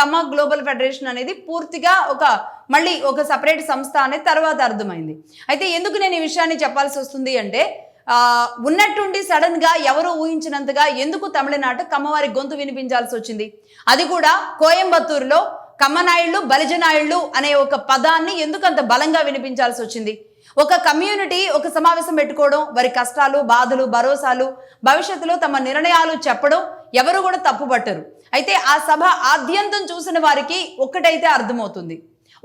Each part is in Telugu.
కమ్మ గ్లోబల్ ఫెడరేషన్ అనేది పూర్తిగా మళ్ళీ ఒక సపరేట్ సంస్థ అనేది తర్వాత అర్థమైంది. అయితే ఎందుకు నేను ఈ విషయాన్ని చెప్పాల్సి వస్తుంది అంటే ఉన్నట్టుండి సడన్ గా ఎవరు ఊహించినంతగా ఎందుకు తమిళనాడు కమ్మవారి గొంతు వినిపించాల్సి వచ్చింది? అది కూడా కోయంబత్తూరులో కమ్మనాయుళ్ళు బలిజనాయుళ్ళు అనే ఒక పదాన్ని ఎందుకు అంత బలంగా వినిపించాల్సి వచ్చింది? ఒక కమ్యూనిటీ ఒక సమావేశం పెట్టుకోవడం, వారి కష్టాలు బాధలు భరోసాలు భవిష్యత్తులో తమ నిర్ణయాలు చెప్పడం ఎవరు కూడా తప్పుపట్టరు. అయితే ఆ సభ ఆద్యంతం చూసిన వారికి ఒక్కటైతే అర్థమవుతుంది,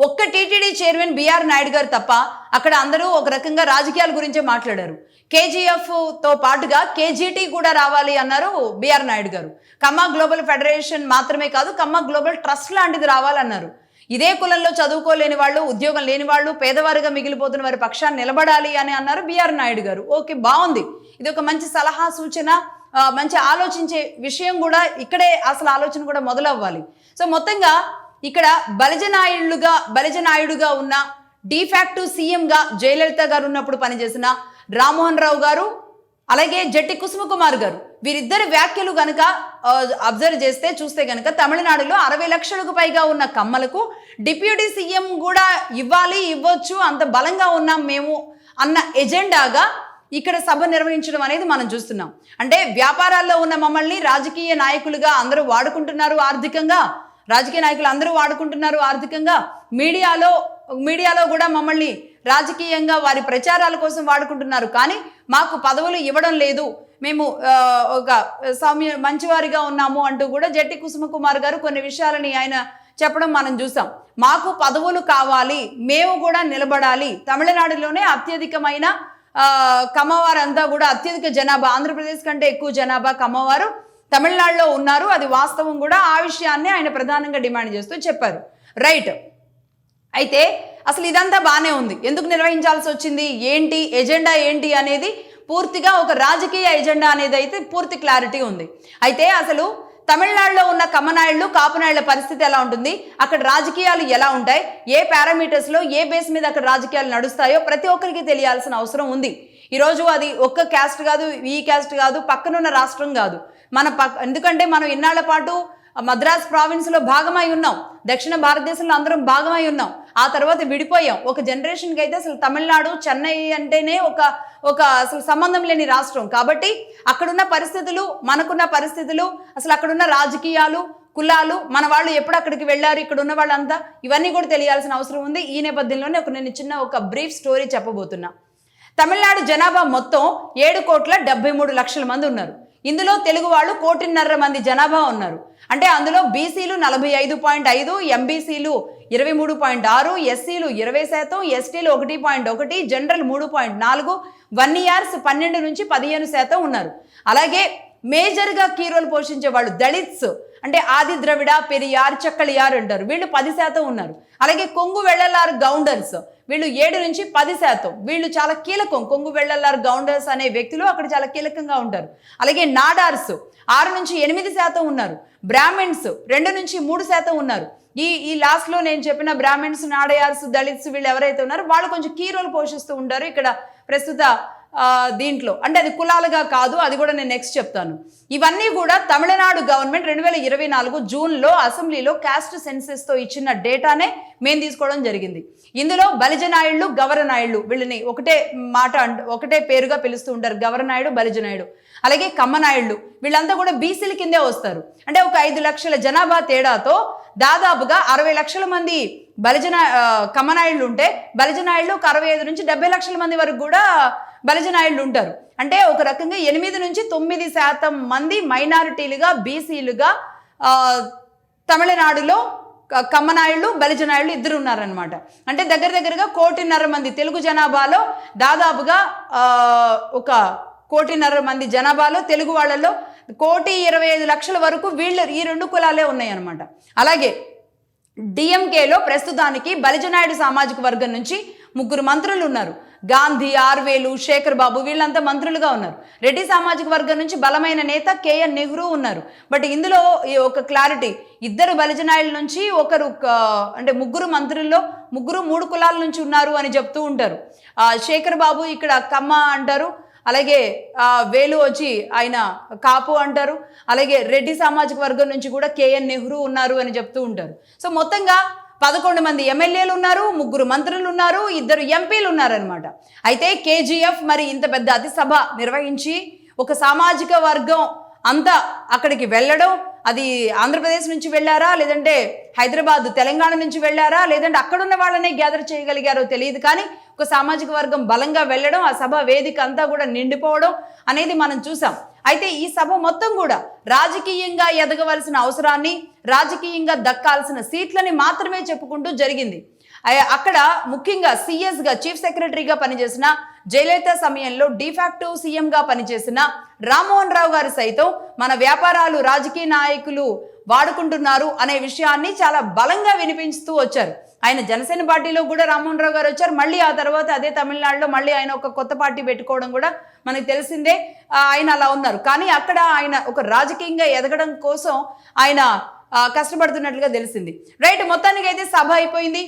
ఒక్క టీటీడీ చైర్మన్ బిఆర్ నాయుడు గారు తప్ప అక్కడ అందరూ ఒక రకంగా రాజకీయాల గురించే మాట్లాడారు. కేజీఎఫ్ తో పాటుగా కేజీటీ కూడా రావాలి అన్నారు బిఆర్ నాయుడు గారు. కమ్మ గ్లోబల్ ఫెడరేషన్ మాత్రమే కాదు, కమ్మ గ్లోబల్ ట్రస్ట్ లాంటిది రావాలన్నారు. ఇదే కులంలో చదువుకోలేని వాళ్ళు, ఉద్యోగం లేని వాళ్ళు, పేదవారిగా మిగిలిపోతున్న వారి పక్షాన్ని నిలబడాలి అని అన్నారు బిఆర్ నాయుడు గారు. ఓకే, బాగుంది. ఇది ఒక మంచి సలహా సూచన, మంచి ఆలోచించే విషయం కూడా. ఇక్కడే అసలు ఆలోచన కూడా మొదలవ్వాలి. సో మొత్తంగా ఇక్కడ బలిజనాయుడుగా ఉన్న డిఫాక్టు సీఎంగా జయలలిత గారు ఉన్నప్పుడు పనిచేసిన రామ్మోహన్ రావు గారు, అలాగే జట్టి కుసుమకుమార్ గారు, వీరిద్దరి వ్యాఖ్యలు గనక అబ్జర్వ్ చూస్తే గనక తమిళనాడులో 60 లక్షలకు పైగా ఉన్న కమ్మలకు డిప్యూటీ సీఎం కూడా ఇవ్వచ్చు, అంత బలంగా ఉన్నాం మేము అన్న ఎజెండాగా ఇక్కడ సభ నిర్వహించడం అనేది మనం చూస్తున్నాం. అంటే వ్యాపారాల్లో ఉన్న మమ్మల్ని రాజకీయ నాయకులుగా అందరూ వాడుకుంటున్నారు ఆర్థికంగా, రాజకీయ నాయకులు అందరూ వాడుకుంటున్నారు ఆర్థికంగా, మీడియాలో కూడా మమ్మల్ని రాజకీయంగా వారి ప్రచారాల కోసం వాడుకుంటున్నారు. కానీ మాకు పదవులు ఇవ్వడం లేదు, మేము ఒక మంచివారిగా ఉన్నాము అంటూ కూడా జట్టి కుసుమకుమార్ గారు కొన్ని విషయాలని ఆయన చెప్పడం మనం చూసాం. మాకు పదవులు కావాలి, మేము కూడా నిలబడాలి. తమిళనాడులోనే అత్యధికమైన కమ్మవారంతా కూడా అత్యధిక జనాభా, ఆంధ్రప్రదేశ్ కంటే ఎక్కువ జనాభా కమ్మవారు తమిళనాడులో ఉన్నారు. అది వాస్తవం కూడా. ఆ విషయాన్ని ఆయన ప్రధానంగా డిమాండ్ చేస్తూ చెప్పారు. రైట్. అయితే అసలు ఇదంతా బాగానే ఉంది. ఎందుకు నిర్వహించాల్సి వచ్చింది, ఏంటి ఎజెండా ఏంటి అనేది పూర్తిగా ఒక రాజకీయ ఎజెండా అనేది అయితే పూర్తి క్లారిటీ ఉంది. అయితే అసలు తమిళనాడులో ఉన్న కమ్మనాయుళ్ళు కాపునాయుళ్ళ పరిస్థితి ఎలా ఉంటుంది, అక్కడ రాజకీయాలు ఎలా ఉంటాయి, ఏ పారామీటర్స్లో ఏ బేస్ మీద అక్కడ రాజకీయాలు నడుస్తాయో ప్రతి ఒక్కరికి తెలియాల్సిన అవసరం ఉంది. ఈరోజు అది ఒక్క క్యాస్ట్ కాదు, ఈ క్యాస్ట్ కాదు, పక్కనున్న రాష్ట్రం కాదు, ఎందుకంటే మనం ఇన్నాళ్ల పాటు మద్రాస్ ప్రావిన్స్లో భాగమై ఉన్నాం, దక్షిణ భారతదేశంలో అందరం భాగమై ఉన్నాం. ఆ తర్వాత విడిపోయాం. ఒక జనరేషన్కి అయితే అసలు తమిళనాడు, చెన్నై అంటేనే ఒక అసలు సంబంధం లేని రాష్ట్రం. కాబట్టి అక్కడున్న పరిస్థితులు, మనకున్న పరిస్థితులు, అసలు అక్కడున్న రాజకీయాలు, కులాలు, మన వాళ్ళు ఎప్పుడు అక్కడికి వెళ్ళారు, ఇక్కడ ఉన్న వాళ్ళంతా, ఇవన్నీ కూడా తెలియాల్సిన అవసరం ఉంది. ఈ నేపథ్యంలోనే నేను చిన్న బ్రీఫ్ స్టోరీ చెప్పబోతున్నా. తమిళనాడు జనాభా మొత్తం 7,73,00,000 మంది ఉన్నారు. ఇందులో తెలుగు వాళ్ళు 1,50,00,000 మంది జనాభా ఉన్నారు. అంటే అందులో బీసీలు 45.5, ఎంబీసీలు 23.6, ఎస్సీలు 20%, ఎస్టీలు 1.1, జనరల్ 3.4, 1 ఇయర్స్ 12 నుంచి 15% ఉన్నారు. అలాగే మేజర్గా కీ రోల్ పోషించే వాళ్ళు దళిత్స్, అంటే ఆది ద్రవిడ, పెరియార్, చక్కలియార్ అంటారు, వీళ్ళు 10% ఉన్నారు. అలాగే కొంగు వెళ్లలార్ గౌండర్స్, వీళ్ళు 7 నుంచి 10%, వీళ్ళు చాలా కీలకం. కొంగు వెళ్లలార్ గౌండర్స్ అనే వ్యక్తులు అక్కడ చాలా కీలకంగా ఉంటారు. అలాగే నాడార్స్ 6 నుంచి 8% ఉన్నారు. బ్రాహ్మిన్స్ 2 నుంచి 3% ఉన్నారు. ఈ లాస్ట్ లో నేను చెప్పిన బ్రాహ్మిన్స్, నాడయార్స్, దళిత్స్ వీళ్ళు ఎవరైతే ఉన్నారో వాళ్ళు కొంచెం కీ రోల్ పోషిస్తూ ఉంటారు ఇక్కడ ప్రస్తుత దీంట్లో. అంటే అది కులాలుగా కాదు, అది కూడా నేను నెక్స్ట్ చెప్తాను. ఇవన్నీ కూడా తమిళనాడు గవర్నమెంట్ 2024 జూన్లో అసెంబ్లీలో క్యాస్ట్ సెన్సెస్తో ఇచ్చిన డేటానే మేము తీసుకోవడం జరిగింది. ఇందులో బలిజనాయుళ్ళు, గవరనాయుళ్ళు, వీళ్ళని ఒకటే పేరుగా పిలుస్తూ ఉంటారు, గవరనాయుడు, బలిజనాయుడు. అలాగే కమ్మనాయుళ్ళు, వీళ్ళంతా కూడా బీసీల కిందే వస్తారు. అంటే ఒక 5 లక్షల జనాభా తేడాతో దాదాపుగా 60 లక్షల మంది కమ్మనాయుళ్ళు ఉంటే, బలిజనాయుళ్ళు ఒక 65 నుంచి 70 లక్షల మంది వరకు కూడా బలిజనాయుళ్ళు ఉంటారు. అంటే ఒక రకంగా 8 నుంచి 9% మంది మైనారిటీలుగా, బీసీలుగా తమిళనాడులో కమ్మనాయుళ్ళు, బలిజనాయుళ్ళు ఇద్దరు ఉన్నారనమాట. అంటే దగ్గరగా 1,50,00,000 మంది తెలుగు జనాభాలో, దాదాపుగా ఒక 1,50,00,000 మంది జనాభాలో తెలుగు వాళ్ళలో 1,25,00,000 వరకు ఈ 2 కులాలే ఉన్నాయన్నమాట. అలాగే డిఎంకేలో ప్రస్తుతానికి బలిజనాయుడు సామాజిక వర్గం నుంచి 3 మంత్రులు ఉన్నారు. గాంధీ, ఆర్వేలు, శేఖర్ బాబు వీళ్ళంతా మంత్రులుగా ఉన్నారు. రెడ్డి సామాజిక వర్గం నుంచి బలమైన నేత కేఎన్ నెహ్రూ ఉన్నారు. బట్ ఇందులో ఒక క్లారిటీ, 2 బలిజనాయుల నుంచి ఒకరు, అంటే 3 మంత్రుల్లో 3 కులాల నుంచి ఉన్నారు అని చెప్తూ ఉంటారు. శేఖర్ బాబు ఇక్కడ కమ్మ అంటారు, అలాగే వేలు వచ్చి ఆయన కాపు అంటారు. అలాగే రెడ్డి సామాజిక వర్గం నుంచి కూడా కేఎన్ నెహ్రూ ఉన్నారు అని చెప్తూ ఉంటారు. సో మొత్తంగా 11 మంది ఎమ్మెల్యేలు ఉన్నారు, 3 మంత్రులు ఉన్నారు, 2 ఎంపీలు ఉన్నారనమాట. అయితే కేజీఎఫ్ మరి ఇంత పెద్ద అతిసభ నిర్వహించి ఒక సామాజిక వర్గం అంతా అక్కడికి వెళ్ళడం, అది ఆంధ్రప్రదేశ్ నుంచి వెళ్ళారా, లేదంటే హైదరాబాద్ తెలంగాణ నుంచి వెళ్ళారా, లేదంటే అక్కడున్న వాళ్ళనే గ్యాదర్ చేయగలిగారో తెలియదు, కానీ ఒక సామాజిక వర్గం బలంగా వెళ్ళడం, ఆ సభ వేదిక అంతా కూడా నిండిపోవడం అనేది మనం చూసాం. అయితే ఈ సభ మొత్తం కూడా రాజకీయంగా ఎదగవలసిన అవసరాన్ని, రాజకీయంగా దక్కాల్సిన సీట్లని మాత్రమే చెప్పుకుంటూ జరిగింది. అక్కడ ముఖ్యంగా సిఎస్గా చీఫ్ సెక్రటరీగా పనిచేసిన, జయలలిత సమయంలో డిఫాక్టో సీఎంగా పనిచేసిన రామ్మోహన్ రావు గారు సైతం మన వ్యాపారాలు రాజకీయ నాయకులు వాడుకుంటున్నారు అనే విషయాన్ని చాలా బలంగా వినిపిస్తూ వచ్చారు. ఆయన జనసేన పార్టీలో కూడా రామ్మోహన్ రావు గారు వచ్చారు. మళ్ళీ ఆ తర్వాత అదే తమిళనాడులో మళ్ళీ ఆయన ఒక కొత్త పార్టీ పెట్టుకోవడం కూడా మనకు తెలిసిందే. ఆయన అలా ఉన్నారు. కానీ అక్కడ ఆయన ఒక రాజకీయంగా ఎదగడం కోసం ఆయన కష్టపడుతున్నట్లుగా తెలిసింది. రైట్, మొత్తానికి అయితే సభ అయిపోయింది.